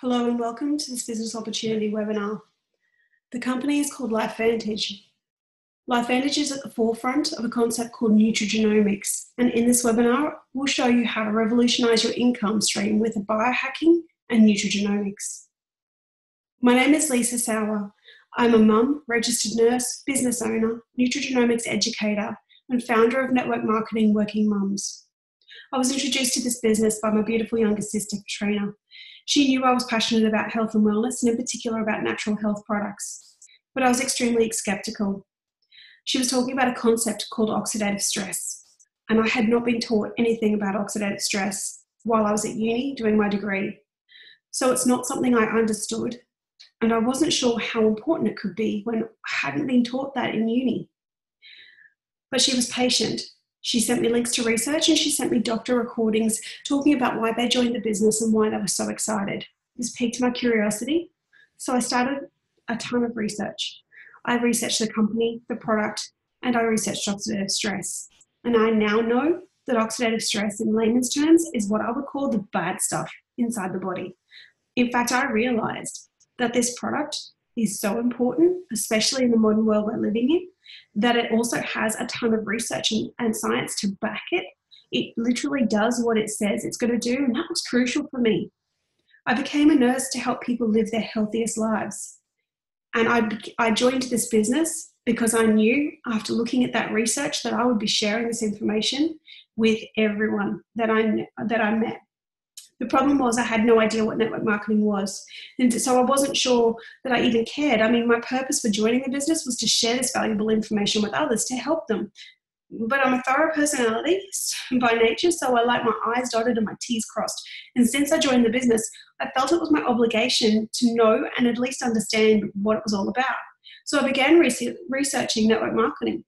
Hello and welcome to this business opportunity webinar. The company is called LifeVantage. LifeVantage is at the forefront of a concept called nutrigenomics, and in this webinar, we'll show you how to revolutionize your income stream with biohacking and nutrigenomics. My name is Lisa Sauer. I'm a mum, registered nurse, business owner, nutrigenomics educator, and founder of Network Marketing Working Mums. I was introduced to this business by my beautiful younger sister, Katrina. She knew I was passionate about health and wellness, and in particular about natural health products, but I was extremely skeptical. She was talking about a concept called oxidative stress, and I had not been taught anything about oxidative stress while I was at uni doing my degree. So it's not something I understood, and I wasn't sure how important it could be when I hadn't been taught that in uni. But she was patient. She sent me links to research and she sent me doctor recordings talking about why they joined the business and why they were so excited. This piqued my curiosity, so I started a ton of research. I researched the company, the product, and I researched oxidative stress. And I now know that oxidative stress in layman's terms is what I would call the bad stuff inside the body. In fact, I realized that this product is so important, especially in the modern world we're living in, that it also has a ton of research and science to back it. It literally does what it says it's going to do, and that was crucial for me. I became a nurse to help people live their healthiest lives. And I joined this business because I knew after looking at that research that I would be sharing this information with everyone that I met. The problem was I had no idea what network marketing was. And so I wasn't sure that I even cared. I mean, my purpose for joining the business was to share this valuable information with others to help them. But I'm a thorough personality by nature, so I like my I's dotted and my T's crossed. And since I joined the business, I felt it was my obligation to know and at least understand what it was all about. So I began researching network marketing.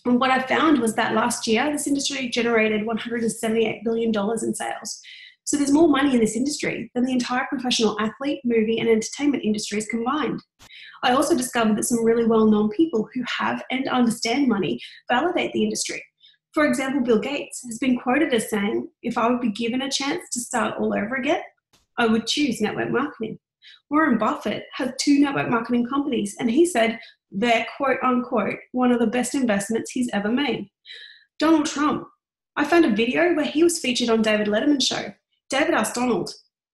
And what I found was that last year, this industry generated $178 billion in sales. So there's more money in this industry than the entire professional athlete, movie, and entertainment industries combined. I also discovered that some really well-known people who have and understand money validate the industry. For example, Bill Gates has been quoted as saying, if I would be given a chance to start all over again, I would choose network marketing. Warren Buffett has 2 network marketing companies, and he said they're quote unquote one of the best investments he's ever made. Donald Trump, I found a video where he was featured on David Letterman's show. David asked Donald,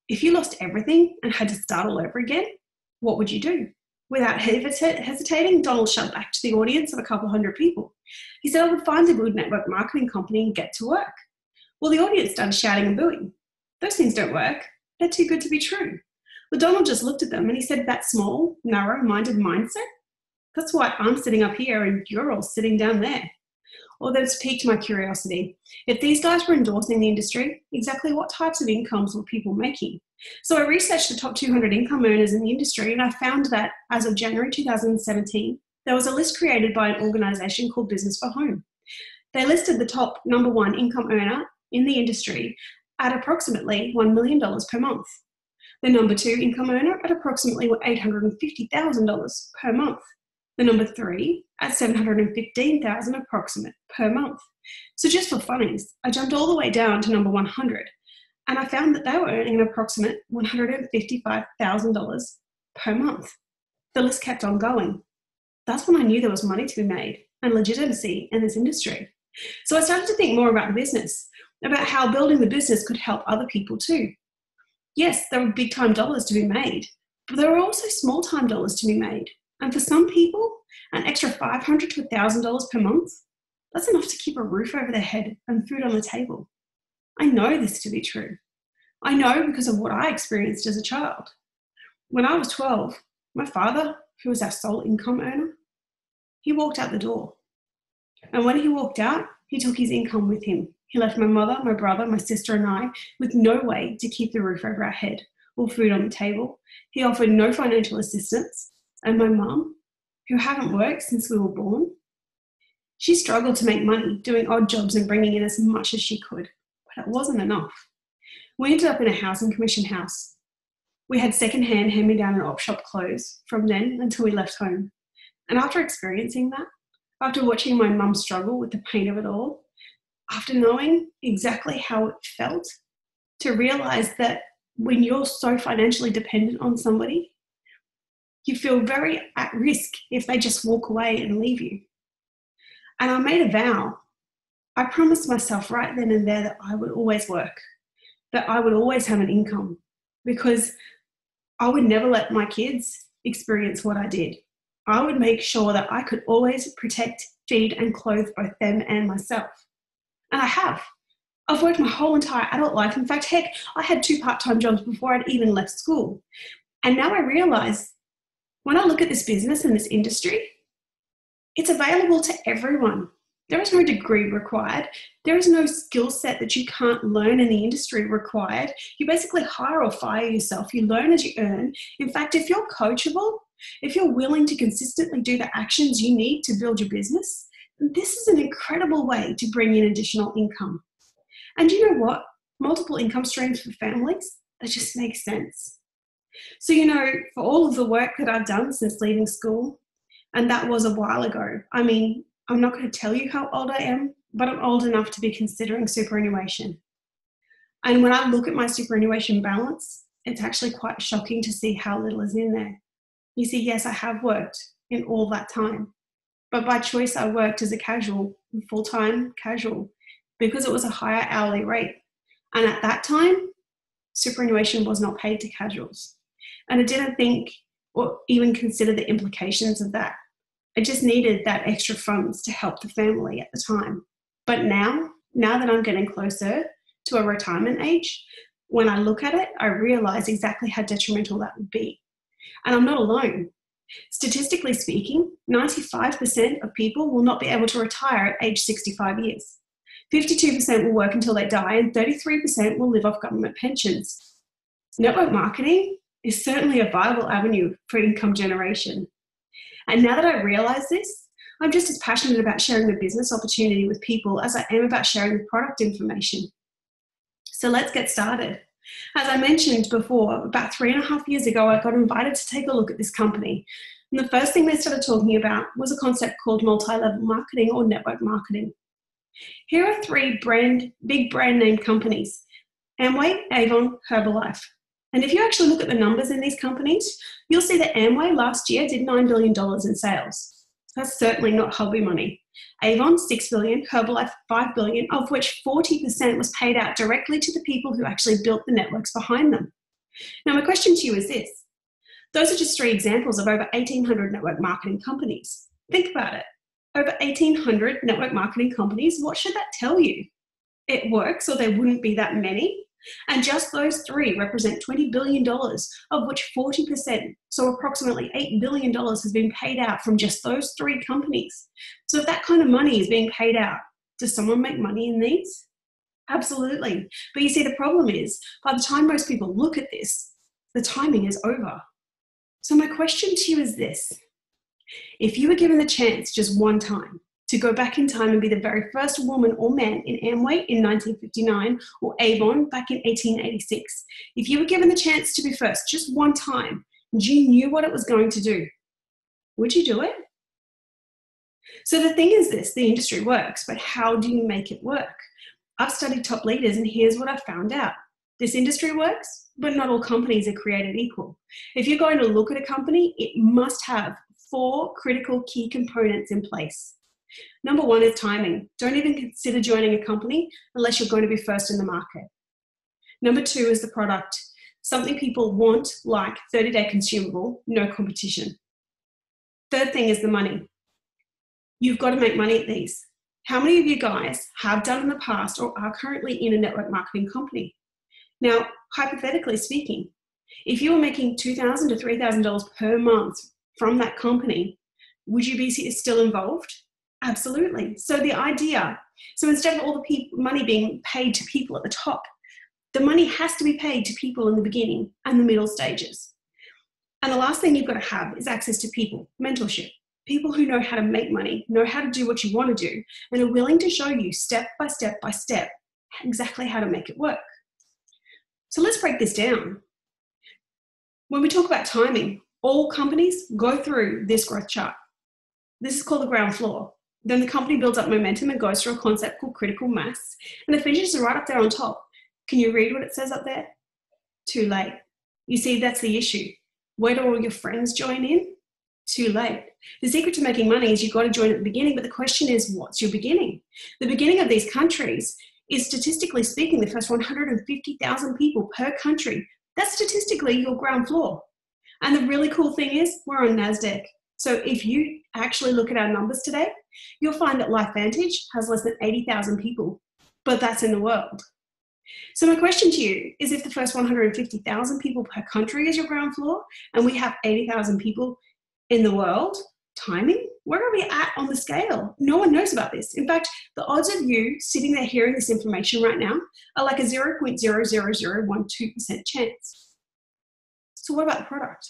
if you lost everything and had to start all over again, what would you do? Without hesitating, Donald shouted back to the audience of a couple hundred people. He said, I would find a good network marketing company and get to work. Well, the audience started shouting and booing. Those things don't work. They're too good to be true. Well, Donald just looked at them and he said, that small, narrow-minded mindset, that's why I'm sitting up here and you're all sitting down there. Well, that's piqued my curiosity. If these guys were endorsing the industry, exactly what types of incomes were people making? So I researched the top 200 income earners in the industry, and I found that as of January 2017, there was a list created by an organization called Business for Home. They listed the top number 1 income earner in the industry at approximately $1 million per month. The number 2 income earner at approximately $850,000 per month. The number 3 at $715,000 approximate per month. So just for funnies, I jumped all the way down to number 100, and I found that they were earning an approximate $155,000 per month. The list kept on going. That's when I knew there was money to be made and legitimacy in this industry. So I started to think more about the business, about how building the business could help other people too. Yes, there were big time dollars to be made, but there were also small time dollars to be made. And for some people, an extra $500 to $1,000 per month, that's enough to keep a roof over their head and food on the table. I know this to be true. I know because of what I experienced as a child. When I was 12, my father, who was our sole income earner, he walked out the door. And when he walked out, he took his income with him. He left my mother, my brother, my sister and I with no way to keep the roof over our head or food on the table. He offered no financial assistance. And my mum, who hadn't worked since we were born, she struggled to make money doing odd jobs and bringing in as much as she could, but it wasn't enough. We ended up in a housing commission house. We had secondhand hand-me-down and op shop clothes from then until we left home. And after experiencing that, after watching my mum struggle with the pain of it all, after knowing exactly how it felt, to realise that when you're so financially dependent on somebody, you feel very at risk if they just walk away and leave you. And I made a vow. I promised myself right then and there that I would always work, that I would always have an income, because I would never let my kids experience what I did. I would make sure that I could always protect, feed, and clothe both them and myself. And I have. I've worked my whole entire adult life. In fact, heck, I had 2 part-time jobs before I'd even left school. And now I realize when I look at this business and this industry, it's available to everyone. There is no degree required. There is no skill set that you can't learn in the industry required. You basically hire or fire yourself. You learn as you earn. In fact, if you're coachable, if you're willing to consistently do the actions you need to build your business, this is an incredible way to bring in additional income. And you know what? Multiple income streams for families, that just makes sense. So, for all of the work that I've done since leaving school, and that was a while ago. I mean, I'm not going to tell you how old I am, but I'm old enough to be considering superannuation. And when I look at my superannuation balance, it's actually quite shocking to see how little is in there. You see, yes, I have worked in all that time, but by choice I worked as a casual, full-time casual, because it was a higher hourly rate. And at that time, superannuation was not paid to casuals. And I didn't think or even consider the implications of that. I just needed that extra funds to help the family at the time. But now that I'm getting closer to a retirement age, when I look at it, I realize exactly how detrimental that would be. And I'm not alone. Statistically speaking, 95% of people will not be able to retire at age 65 years. 52% will work until they die, and 33% will live off government pensions. Network marketing is certainly a viable avenue for income generation. And now that I realize this, I'm just as passionate about sharing the business opportunity with people as I am about sharing the product information. So let's get started. As I mentioned before, about 3.5 years ago, I got invited to take a look at this company. And the first thing they started talking about was a concept called multi-level marketing or network marketing. Here are 3 big brand name companies: Amway, Avon, Herbalife. And if you actually look at the numbers in these companies, you'll see that Amway last year did $9 billion in sales. That's certainly not hobby money. Avon, $6 billion, Herbalife, $5 billion, of which 40% was paid out directly to the people who actually built the networks behind them. Now, my question to you is this. Those are just 3 examples of over 1,800 network marketing companies. Think about it. Over 1,800 network marketing companies, what should that tell you? It works, or there wouldn't be that many. And just those 3 represent $20 billion, of which 40%, so approximately $8 billion, has been paid out from just those 3 companies. So if that kind of money is being paid out, does someone make money in these? Absolutely. But you see, the problem is, by the time most people look at this, the timing is over. So my question to you is this. If you were given the chance just one time to go back in time and be the very first woman or man in Amway in 1959 or Avon back in 1886, if you were given the chance to be first just one time and you knew what it was going to do, would you do it? So the thing is this, the industry works, but how do you make it work? I've studied top leaders and here's what I found out. This industry works, but not all companies are created equal. If you're going to look at a company, it must have 4 critical key components in place. Number 1 is timing. Don't even consider joining a company unless you're going to be first in the market. Number 2 is the product. Something people want, like 30-day consumable, no competition. Third thing is the money. You've got to make money at these. How many of you guys have done in the past or are currently in a network marketing company? Now, hypothetically speaking, if you were making $2,000 to $3,000 per month from that company, would you be still involved? Absolutely. So instead of all the money being paid to people at the top, the money has to be paid to people in the beginning and the middle stages. And the last thing you've got to have is access to people, mentorship, people who know how to make money, know how to do what you want to do, and are willing to show you step by step by step exactly how to make it work. So let's break this down. When we talk about timing, all companies go through this growth chart. This is called the ground floor. Then the company builds up momentum and goes through a concept called critical mass, and it finishes right up there on top. Can you read what it says up there? Too late. You see, that's the issue. Where do all your friends join in? Too late. The secret to making money is you've got to join at the beginning, but the question is, what's your beginning? The beginning of these countries is, statistically speaking, the first 150,000 people per country. That's statistically your ground floor. And the really cool thing is, we're on NASDAQ. So if you actually look at our numbers today, you'll find that LifeVantage has less than 80,000 people, but that's in the world. So my question to you is, if the first 150,000 people per country is your ground floor, and we have 80,000 people in the world, timing, where are we at on the scale? No one knows about this. In fact, the odds of you sitting there hearing this information right now are like a 0.00012% chance. So what about the product?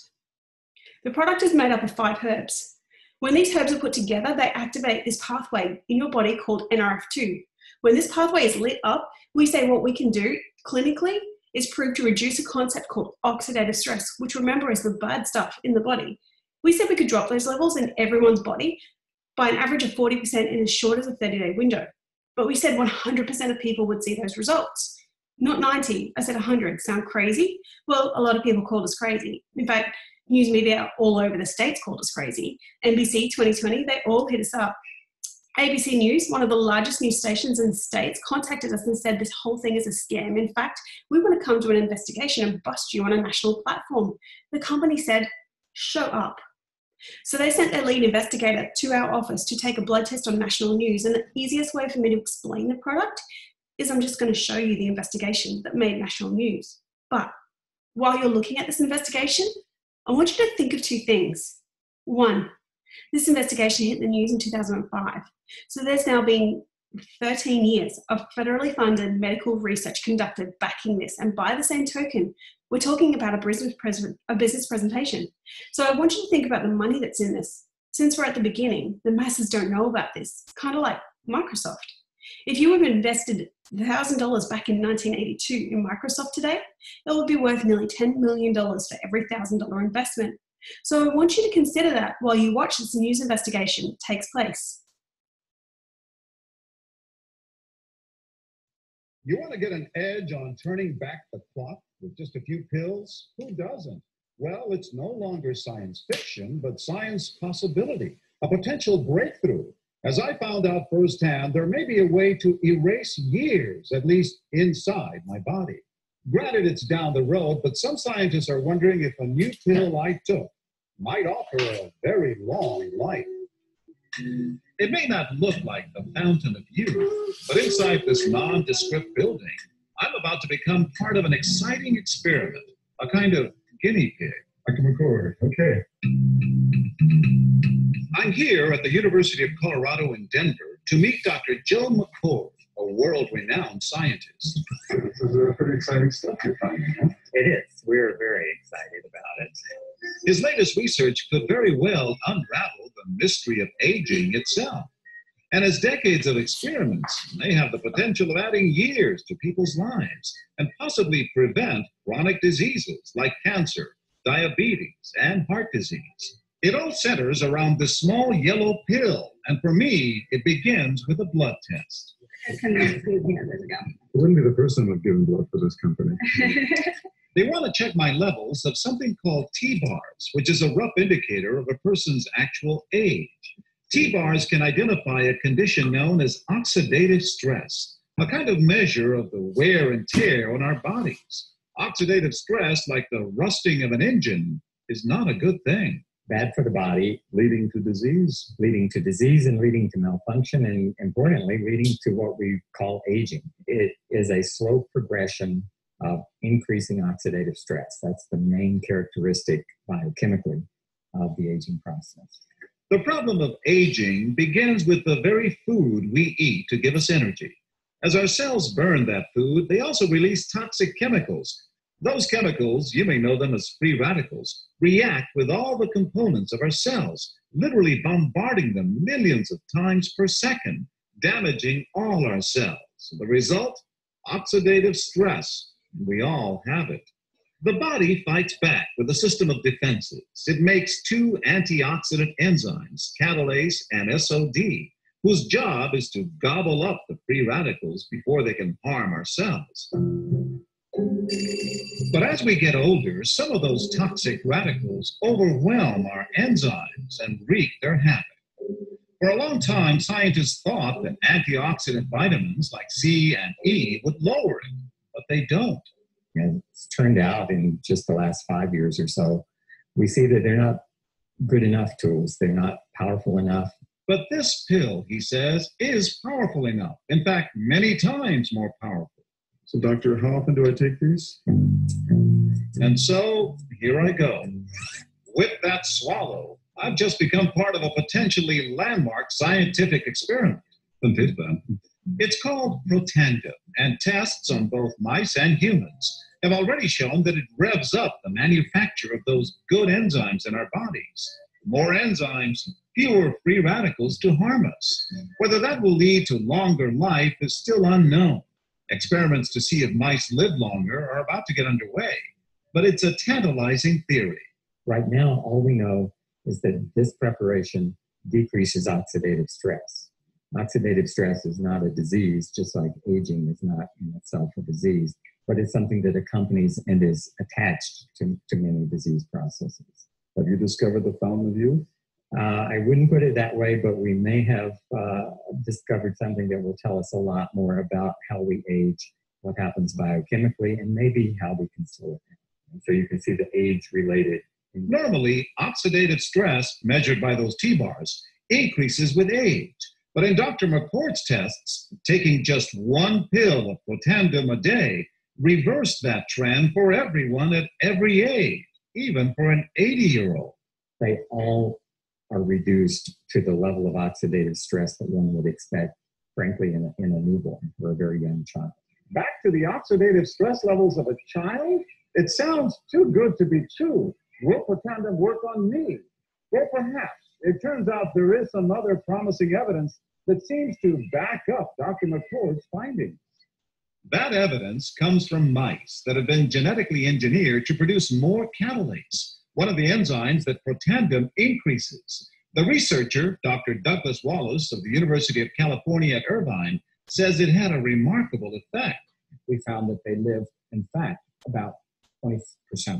The product is made up of 5 herbs. When these herbs are put together, they activate this pathway in your body called NRF2. When this pathway is lit up, we say what we can do clinically is prove to reduce a concept called oxidative stress, which, remember, is the bad stuff in the body. We said we could drop those levels in everyone's body by an average of 40% in as short as a 30-day window. But we said 100% of people would see those results. Not 90, I said 100. Sound crazy? Well, a lot of people called us crazy. In fact, news media all over the States called us crazy. NBC 2020, they all hit us up. ABC News, one of the largest news stations in the States, contacted us and said this whole thing is a scam. In fact, we want to come to an investigation and bust you on a national platform. The company said, show up. So they sent their lead investigator to our office to take a blood test on national news. And the easiest way for me to explain the product is I'm just going to show you the investigation that made national news. But while you're looking at this investigation, I want you to think of 2 things. 1, this investigation hit the news in 2005. So there's now been 13 years of federally funded medical research conducted backing this. And by the same token, we're talking about a business presentation. So I want you to think about the money that's in this. Since we're at the beginning, the masses don't know about this, kind of like Microsoft. If you have invested $1,000 back in 1982 in Microsoft today, it would be worth nearly $10 million for every $1,000 investment. So I want you to consider that while you watch this news investigation takes place. You want to get an edge on turning back the clock with just a few pills? Who doesn't? Well, it's no longer science fiction, but science possibility, a potential breakthrough. As I found out firsthand, there may be a way to erase years, at least inside my body. Granted, it's down the road, but some scientists are wondering if a new pill I took might offer a very long life. It may not look like the fountain of youth, but inside this nondescript building, I'm about to become part of an exciting experiment, a kind of guinea pig. I can record, okay. I'm here at the University of Colorado in Denver to meet Dr. Joe McCord, a world-renowned scientist. This is pretty exciting stuff you're finding, huh? It is. We're very excited about it. His latest research could very well unravel the mystery of aging itself. And his decades of experiments may have the potential of adding years to people's lives and possibly prevent chronic diseases like cancer, diabetes, and heart disease. It all centers around this small yellow pill, and for me, it begins with a blood test. There we go. I wouldn't be the person who would give blood for this company. They want to check my levels of something called T-bars, which is a rough indicator of a person's actual age. T-bars can identify a condition known as oxidative stress, a kind of measure of the wear and tear on our bodies. Oxidative stress, like the rusting of an engine, is not a good thing. Bad for the body. Leading to disease. Leading to disease and leading to malfunction, and importantly, leading to what we call aging. It is a slow progression of increasing oxidative stress. That's the main characteristic biochemically of the aging process. The problem of aging begins with the very food we eat to give us energy. As our cells burn that food, they also release toxic chemicals. Those chemicals, you may know them as free radicals, react with all the components of our cells, literally bombarding them millions of times per second, damaging all our cells. The result? Oxidative stress. We all have it. The body fights back with a system of defenses. It makes 2 antioxidant enzymes, catalase and SOD, whose job is to gobble up the free radicals before they can harm our cells. But as we get older, some of those toxic radicals overwhelm our enzymes and wreak their havoc. For a long time, scientists thought that antioxidant vitamins like C and E would lower it, but they don't. And it's turned out in just the last 5 years or so, we see that they're not good enough tools. They're not powerful enough. But this pill, he says, is powerful enough. In fact, many times more powerful. So, doctor, how often do I take these? And so, here I go. With that swallow, I've just become part of a potentially landmark scientific experiment. Doesn't taste bad. It's called Protandim, and tests on both mice and humans have already shown that it revs up the manufacture of those good enzymes in our bodies. More enzymes, fewer free radicals to harm us. Whether that will lead to longer life is still unknown. Experiments to see if mice live longer are about to get underway, but it's a tantalizing theory. Right now, all we know is that this preparation decreases oxidative stress. Oxidative stress is not a disease, just like aging is not in itself a disease, but it's something that accompanies and is attached to many disease processes. Have you discovered the fountain of youth? I wouldn't put it that way, but we may have discovered something that will tell us a lot more about how we age, what happens biochemically, and maybe how we can slow it down. And so you can see the age-related. Normally, oxidative stress, measured by those T-bars, increases with age. But in Dr. McCord's tests, taking just one pill of Protandim a day reversed that trend for everyone at every age, even for an 80-year-old. They all are reduced to the level of oxidative stress that one would expect, frankly, in a newborn or a very young child. Back to the oxidative stress levels of a child? It sounds too good to be true. Will Protandim work on me? Well, perhaps. It turns out there is some other promising evidence that seems to back up Dr. McCord's findings. That evidence comes from mice that have been genetically engineered to produce more catalase, one of the enzymes that Protandim increases. The researcher, Dr. Douglas Wallace of the University of California at Irvine, says it had a remarkable effect. We found that they live, in fact, about 20%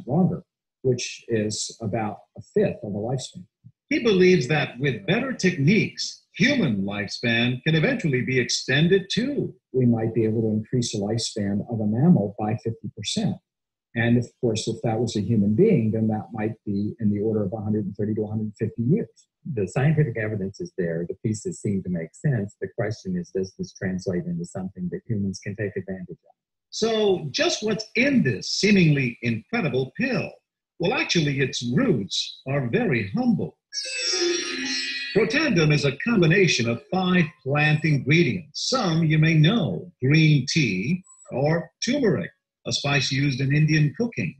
longer, which is about a fifth of a lifespan. He believes that with better techniques, human lifespan can eventually be extended too. We might be able to increase the lifespan of a mammal by 50%. And of course, if that was a human being, then that might be in the order of 130 to 150 years. The scientific evidence is there. The pieces seem to make sense. The question is, does this translate into something that humans can take advantage of? So just what's in this seemingly incredible pill? Well, actually, its roots are very humble. Protandim is a combination of 5 plant ingredients. Some you may know: green tea or turmeric, a spice used in Indian cooking.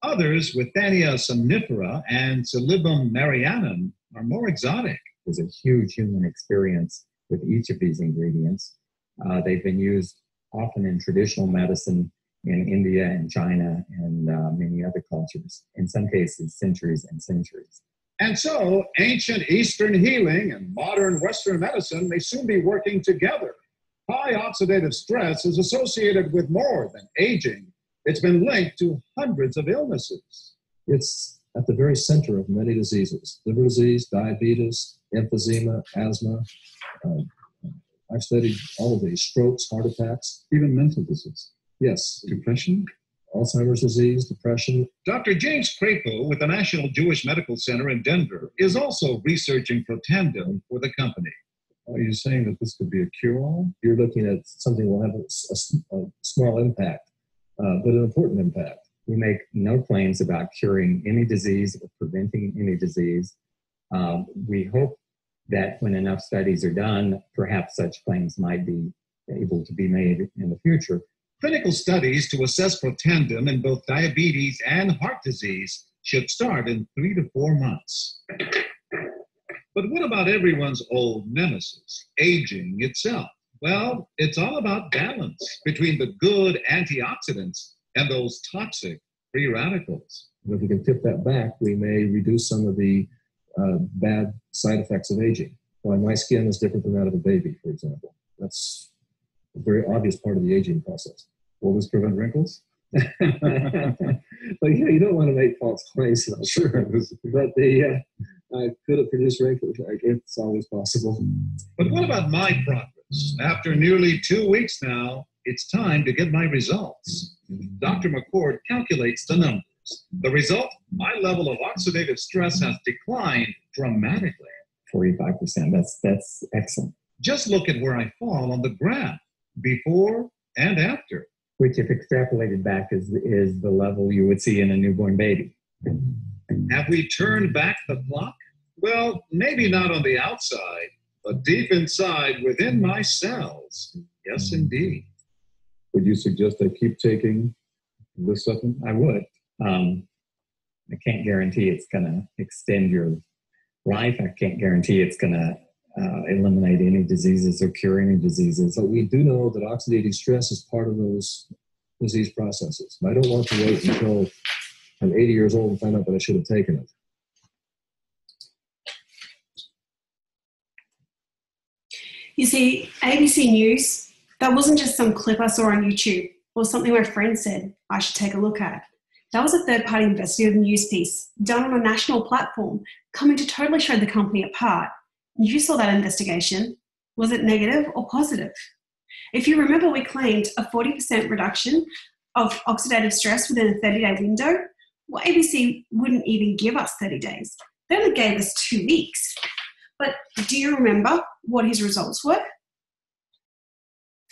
Others, Withania somnifera and Silybum marianum, are more exotic. There's a huge human experience with each of these ingredients. They've been used often in traditional medicine in India and China and many other cultures, in some cases centuries and centuries. And so ancient Eastern healing and modern Western medicine may soon be working together. High oxidative stress is associated with more than aging. It's been linked to hundreds of illnesses. It's at the very center of many diseases: liver disease, diabetes, emphysema, asthma. I've studied all of these: strokes, heart attacks, even mental disease. Yes, depression, Alzheimer's disease, depression. Dr. James Crapo with the National Jewish Medical Center in Denver is also researching Protandim for the company. Are you saying that this could be a cure-all? You're looking at something that will have a small impact, but an important impact. We make no claims about curing any disease or preventing any disease. We hope that when enough studies are done, perhaps such claims might be able to be made in the future. Clinical studies to assess Protandim in both diabetes and heart disease should start in 3 to 4 months. But what about everyone's old nemesis, aging itself? Well, it's all about balance between the good antioxidants and those toxic free radicals. And if we can tip that back, we may reduce some of the bad side effects of aging. Why my skin is different than that of a baby, for example. That's a very obvious part of the aging process. What was prevent wrinkles? But you don't want to make false claims. Sure. But could it produce wrinkles? It's always possible. But what about my progress? After nearly 2 weeks now, it's time to get my results. Dr. McCord calculates the numbers. The result, my level of oxidative stress has declined dramatically. 45%. That's excellent. Just look at where I fall on the graph, before and after. Which, if extrapolated back, is the level you would see in a newborn baby. Have we turned back the clock? Well, maybe not on the outside, but deep inside within my cells. Yes, indeed. Would you suggest I keep taking this supplement? I would. I can't guarantee it's going to extend your life. I can't guarantee it's going to eliminate any diseases or cure any diseases. But we do know that oxidative stress is part of those disease processes. I don't want to wait until I'm 80 years old and find out that I should have taken it. You see, ABC News, that wasn't just some clip I saw on YouTube or something my friend said I should take a look at. That was a third-party investigative news piece done on a national platform, coming to totally shred the company apart. You saw that investigation. Was it negative or positive? If you remember, we claimed a 40% reduction of oxidative stress within a 30-day window. Well, ABC wouldn't even give us 30 days. They only gave us 2 weeks. But do you remember what his results were?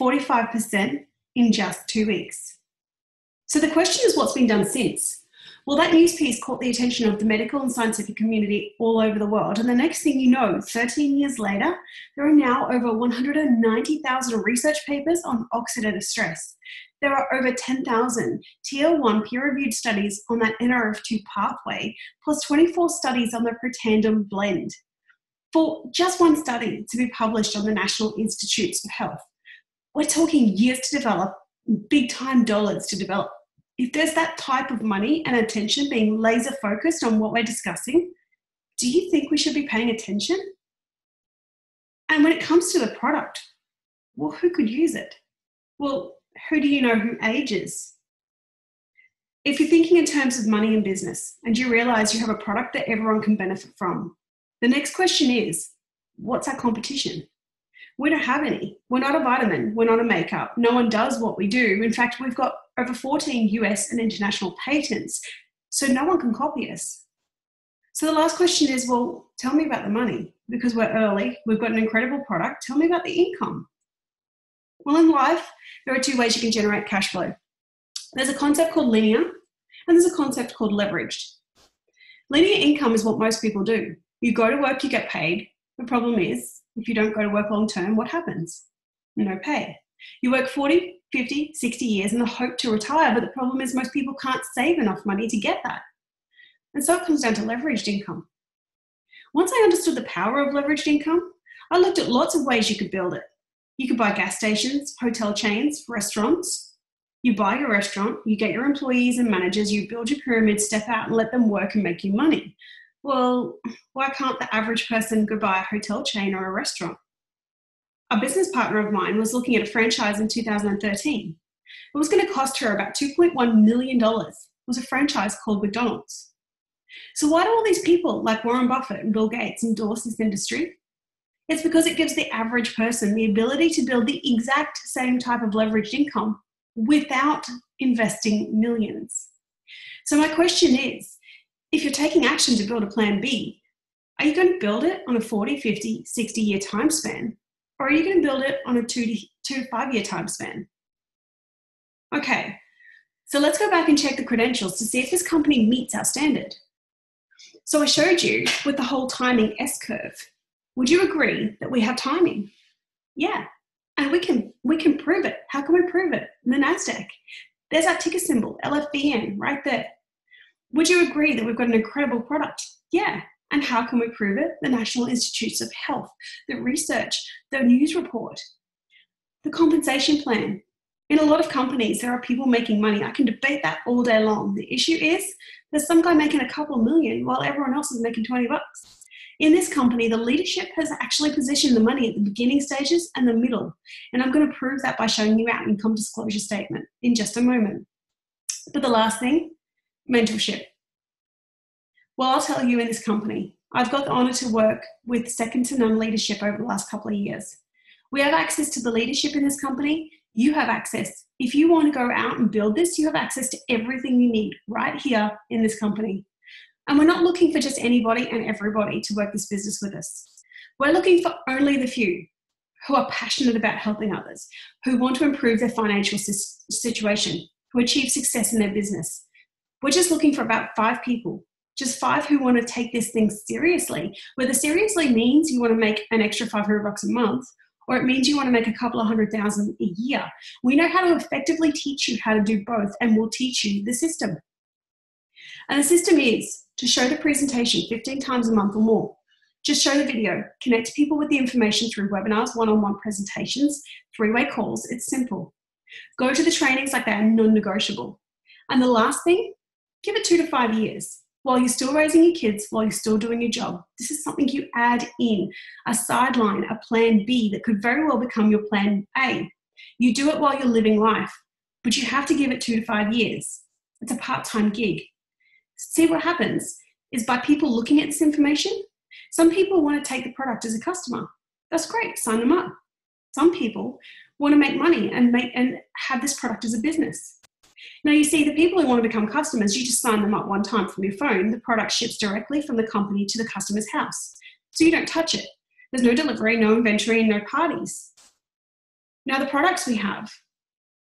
45% in just 2 weeks. So the question is, what's been done since? Well, that news piece caught the attention of the medical and scientific community all over the world. And the next thing you know, 13 years later, there are now over 190,000 research papers on oxidative stress. There are over 10,000 Tier 1 peer-reviewed studies on that NRF2 pathway, plus 24 studies on the protandem blend. For just one study to be published on the National Institutes of Health, we're talking years to develop, big-time dollars to develop. If there's that type of money and attention being laser focused on what we're discussing, do you think we should be paying attention? And when it comes to the product, well, who could use it? Well, who do you know who ages? If you're thinking in terms of money and business and you realize you have a product that everyone can benefit from, the next question is, what's our competition? We don't have any. We're not a vitamin. We're not a makeup. No one does what we do. In fact, we've got over 14 US and international patents, so no one can copy us. So the last question is, well, tell me about the money, because we're early, we've got an incredible product. Tell me about the income. Well, in life, there are 2 ways you can generate cash flow. There's a concept called linear, and there's a concept called leveraged. Linear income is what most people do. You go to work, you get paid. The problem is, if you don't go to work long term, what happens? No pay. You work 40, 50, 60 years in the hope to retire, but the problem is most people can't save enough money to get that. And so it comes down to leveraged income. Once I understood the power of leveraged income, I looked at lots of ways you could build it. You could buy gas stations, hotel chains, restaurants. You buy your restaurant, you get your employees and managers, you build your pyramid, step out and let them work and make you money. Well, why can't the average person go buy a hotel chain or a restaurant? A business partner of mine was looking at a franchise in 2013. It was going to cost her about $2.1 million. It was a franchise called McDonald's. So why do all these people like Warren Buffett and Bill Gates endorse this industry? It's because it gives the average person the ability to build the exact same type of leveraged income without investing millions. So my question is, if you're taking action to build a plan B, are you going to build it on a 40, 50, 60-year time span? Or are you going to build it on a 2 to 5 year time span? Okay, so let's go back and check the credentials to see if this company meets our standard. So I showed you with the whole timing S-curve. Would you agree that we have timing? Yeah, and we can prove it. How can we prove it? In the NASDAQ. There's our ticker symbol, LFBN, right there. Would you agree that we've got an incredible product? Yeah. And how can we prove it? The National Institutes of Health, the research, the news report, the compensation plan. In a lot of companies, there are people making money. I can debate that all day long. The issue is there's some guy making a couple million while everyone else is making 20 bucks. In this company, the leadership has actually positioned the money at the beginning stages and the middle. And I'm going to prove that by showing you our income disclosure statement in just a moment. But the last thing, mentorship. Well, I'll tell you, in this company, I've got the honour to work with second to none leadership over the last couple of years. We have access to the leadership in this company. You have access. If you want to go out and build this, you have access to everything you need right here in this company. And we're not looking for just anybody and everybody to work this business with us. We're looking for only the few who are passionate about helping others, who want to improve their financial situation, who achieve success in their business. We're just looking for about 5 people, just 5 who want to take this thing seriously, whether seriously means you want to make an extra $500 a month, or it means you want to make a couple of $100,000 a year. We know how to effectively teach you how to do both, and we'll teach you the system. And the system is to show the presentation 15 times a month or more. Just show the video, connect people with the information through webinars, one-on-one presentations, 3-way calls. It's simple. Go to the trainings like they are non-negotiable. And the last thing, give it 2 to 5 years. While you're still raising your kids, while you're still doing your job, this is something you add in, a sideline, a plan B that could very well become your plan A. You do it while you're living life, but you have to give it 2 to 5 years. It's a part-time gig. See, what happens is by people looking at this information, some people want to take the product as a customer. That's great, sign them up. Some people want to make money and have this product as a business. Now, you see, the people who want to become customers, you just sign them up one time from your phone. The product ships directly from the company to the customer's house. So you don't touch it. There's no delivery, no inventory, and no parties. Now, the products we have,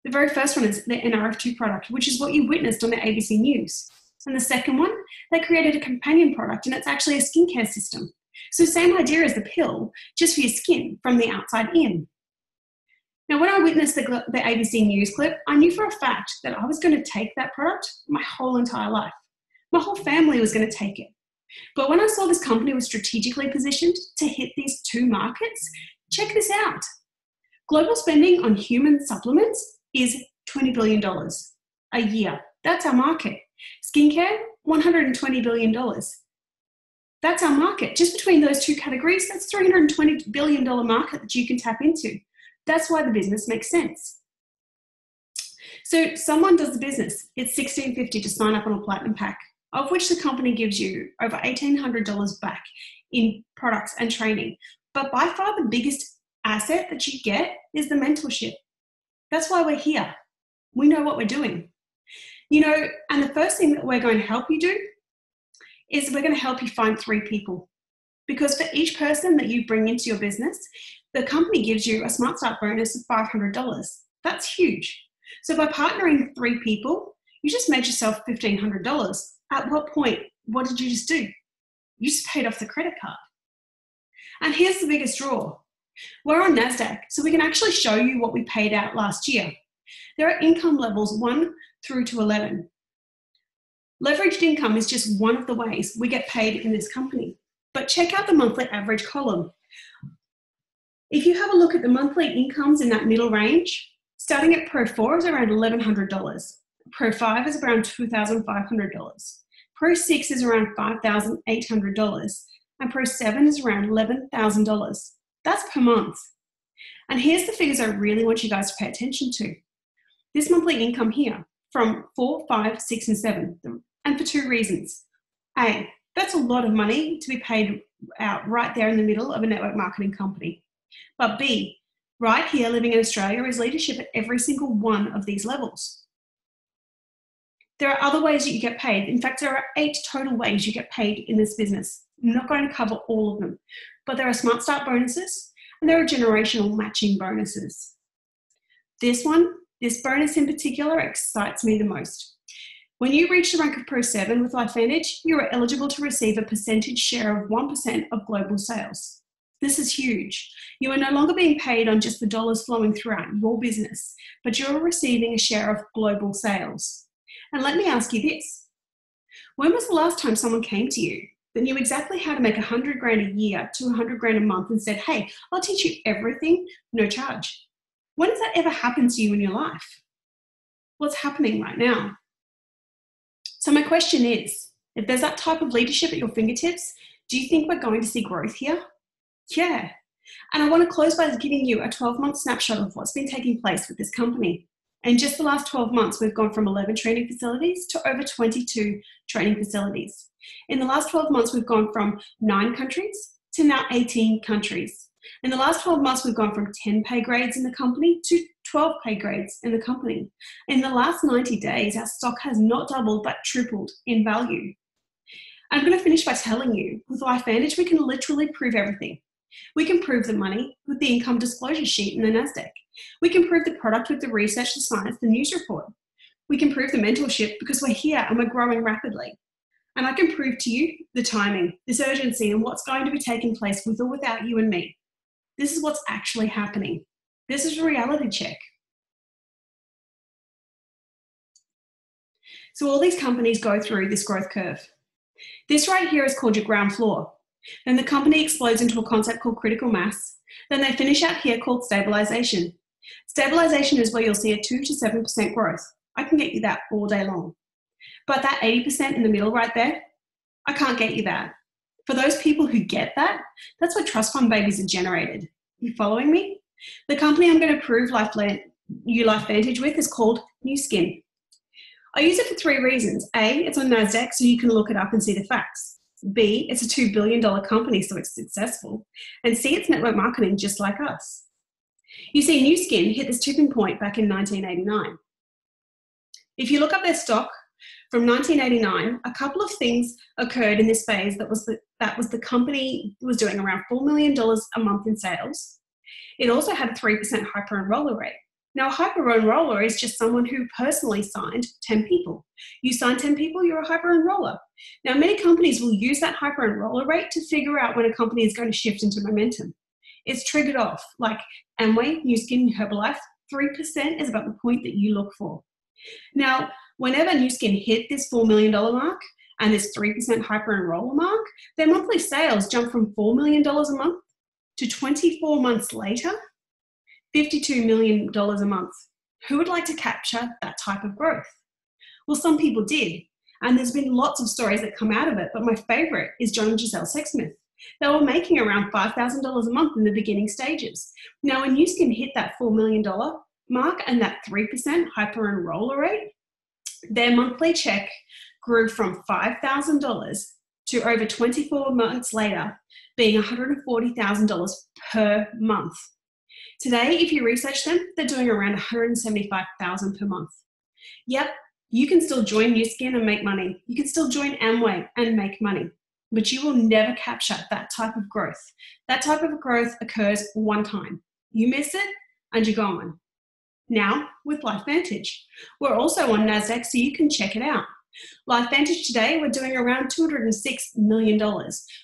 the very first one is the NRF2 product, which is what you witnessed on the ABC News. And the second one, they created a companion product, and it's actually a skincare system. So same idea as the pill, just for your skin, from the outside in. Now, when I witnessed the ABC News clip, I knew for a fact that I was going to take that product my whole entire life. My whole family was going to take it. But when I saw this company was strategically positioned to hit these 2 markets, check this out. Global spending on human supplements is $20 billion a year. That's our market. Skincare, $120 billion. That's our market. Just between those 2 categories, that's $320 billion market that you can tap into. That's why the business makes sense. So someone does the business. It's $1,650 to sign up on a platinum pack, of which the company gives you over $1,800 back in products and training. But by far the biggest asset that you get is the mentorship. That's why we're here. We know what we're doing. You know, and the first thing that we're going to help you do is we're going to help you find 3 people. Because for each person that you bring into your business, the company gives you a Smart Start bonus of $500. That's huge. So by partnering 3 people, you just made yourself $1,500. At what point, what did you just do? You just paid off the credit card. And here's the biggest draw. We're on NASDAQ, so we can actually show you what we paid out last year. There are income levels 1 through to 11. Leveraged income is just one of the ways we get paid in this company. But check out the monthly average column. If you have a look at the monthly incomes in that middle range, starting at Pro 4 is around $1,100. Pro 5 is around $2,500. Pro 6 is around $5,800. And Pro 7 is around $11,000. That's per month. And here's the figures I really want you guys to pay attention to. This monthly income here from 4, 5, 6, and 7, and for 2 reasons. A, that's a lot of money to be paid out right there in the middle of a network marketing company. But B, right here living in Australia is leadership at every single one of these levels. There are other ways that you get paid. In fact, there are 8 total ways you get paid in this business. I'm not going to cover all of them, but there are Smart Start bonuses and there are generational matching bonuses. This bonus in particular excites me the most. When you reach the rank of Pro 7 with LifeVantage, you are eligible to receive a percentage share of 1% of global sales. This is huge. You are no longer being paid on just the dollars flowing throughout your business, but you're receiving a share of global sales. And let me ask you this. When was the last time someone came to you that knew exactly how to make $100 grand a year to $100 grand a month and said, hey, I'll teach you everything, no charge? When does that ever happen to you in your life? Well, it's happening right now. So my question is, if there's that type of leadership at your fingertips, do you think we're going to see growth here? Yeah. And I want to close by giving you a 12-month snapshot of what's been taking place with this company. In just the last 12 months, we've gone from 11 training facilities to over 22 training facilities. In the last 12 months, we've gone from 9 countries to now 18 countries. In the last 12 months, we've gone from 10 pay grades in the company to 12 pay grades in the company. In the last 90 days, our stock has not doubled but tripled in value. I'm going to finish by telling you, with LifeVantage, we can literally prove everything. We can prove the money with the income disclosure sheet in the NASDAQ. We can prove the product with the research, the science, the news report. We can prove the mentorship because we're here and we're growing rapidly. And I can prove to you the timing, this urgency, and what's going to be taking place with or without you and me. This is what's actually happening. This is a reality check. So all these companies go through this growth curve. This right here is called your ground floor. Then the company explodes into a concept called critical mass. Then they finish out here called stabilization. Stabilization is where you'll see a 2 to 7% growth. I can get you that all day long. But that 80% in the middle right there, I can't get you that. For those people who get that, that's where trust fund babies are generated. You following me? The company I'm going to prove LifeVantage with is called Nu Skin. I use it for 3 reasons. A, it's on NASDAQ, so you can look it up and see the facts. B, it's a $2 billion company, so it's successful. And C, it's network marketing just like us. You see, Nu Skin hit this tipping point back in 1989. If you look up their stock from 1989, a couple of things occurred in this phase that was the company was doing around $4 million a month in sales. It also had a 3% hyper enroller rate. Now, a hyper enroller is just someone who personally signed 10 people. You sign 10 people, you're a hyper enroller. Now, many companies will use that hyper enroller rate to figure out when a company is going to shift into momentum. It's triggered off, like Amway, Nu Skin, Herbalife, 3% is about the point that you look for. Now, whenever Nu Skin hit this $4 million mark and this 3% hyper enroller mark, their monthly sales jumped from $4 million a month to 24 months later, $52 million a month. Who would like to capture that type of growth? Well, some people did, and there's been lots of stories that come out of it, but my favorite is John and Giselle Sexsmith. They were making around $5,000 a month in the beginning stages. Now, when Nu Skin hit that $4 million mark and that 3% hyper enroller rate, their monthly check grew from $5,000 to over 24 months later being $140,000 per month. Today, if you research them, they're doing around $175,000 per month. Yep, you can still join Nu Skin and make money. You can still join Amway and make money, but you will never capture that type of growth. That type of growth occurs one time. You miss it and you're gone. Now, with LifeVantage, we're also on NASDAQ, so you can check it out. LifeVantage today, we're doing around $206 million,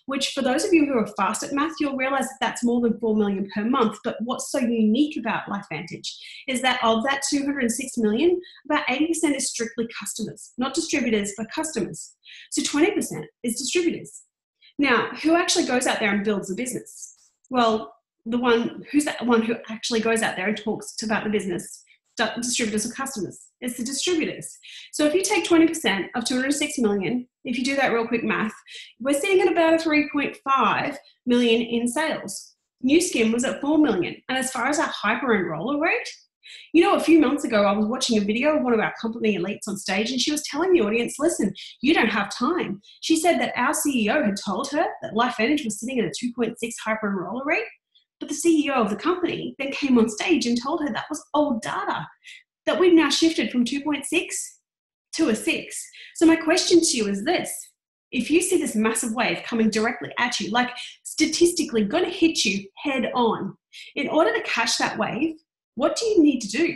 which for those of you who are fast at math, you'll realize that that's more than $4 million per month. But what's so unique about LifeVantage is that of that $206 million, about 80% is strictly customers, not distributors, but customers. So 20% is distributors. Now, who actually goes out there and builds the business? Well, who's that one who actually goes out there and talks about the business? Distributors or customers? It's the distributors. So if you take 20% of 206 million, if you do that real quick math, we're sitting at about a 3.5 million in sales. Nu Skin was at 4 million. And as far as our hyper enroller rate, you know, a few months ago, I was watching a video of one of our company elites on stage, and she was telling the audience, listen, you don't have time. She said that our CEO had told her that LifeVantage was sitting at a 2.6 hyper enroller rate. But the CEO of the company then came on stage and told her that was old data, that we've now shifted from 2.6 to a 6. So my question to you is this. If you see this massive wave coming directly at you, like statistically going to hit you head on, in order to catch that wave, what do you need to do?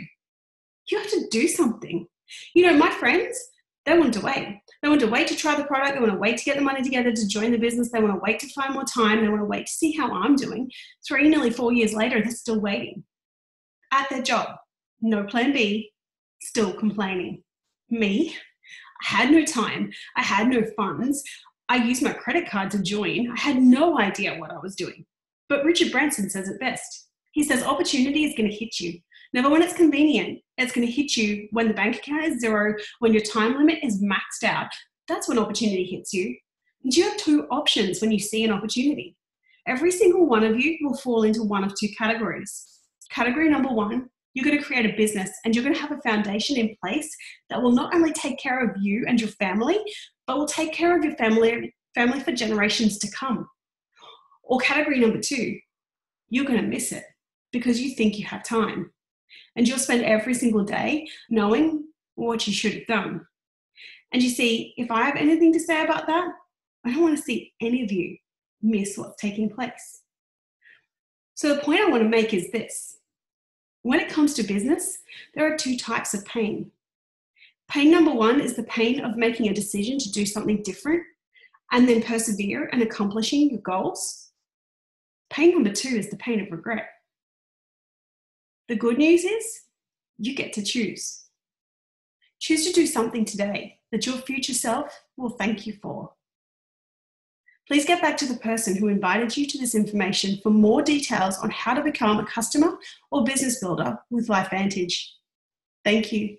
You have to do something. You know, my friends, they want to wait. They want to wait to try the product. They want to wait to get the money together to join the business. They want to wait to find more time. They want to wait to see how I'm doing. 3, nearly 4 years later, they're still waiting. At their job, no plan B, still complaining. Me, I had no time. I had no funds. I used my credit card to join. I had no idea what I was doing. But Richard Branson says it best. He says opportunity is going to hit you. Never when it's convenient. It's going to hit you when the bank account is 0, when your time limit is maxed out. That's when opportunity hits you. And you have 2 options when you see an opportunity. Every single one of you will fall into one of 2 categories. Category number 1, You're going to create a business and you're going to have a foundation in place that will not only take care of you and your family, but will take care of your family for generations to come. Or category number 2, you're going to miss it because you think you have time. And you'll spend every single day knowing what you should have done. And you see, if I have anything to say about that, I don't want to see any of you miss what's taking place. So the point I want to make is this. When it comes to business, there are 2 types of pain. Pain number 1 is the pain of making a decision to do something different and then persevere and accomplishing your goals. Pain number 2 is the pain of regret. The good news is you get to choose. Choose to do something today that your future self will thank you for. Please get back to the person who invited you to this information for more details on how to become a customer or business builder with LifeVantage. Thank you.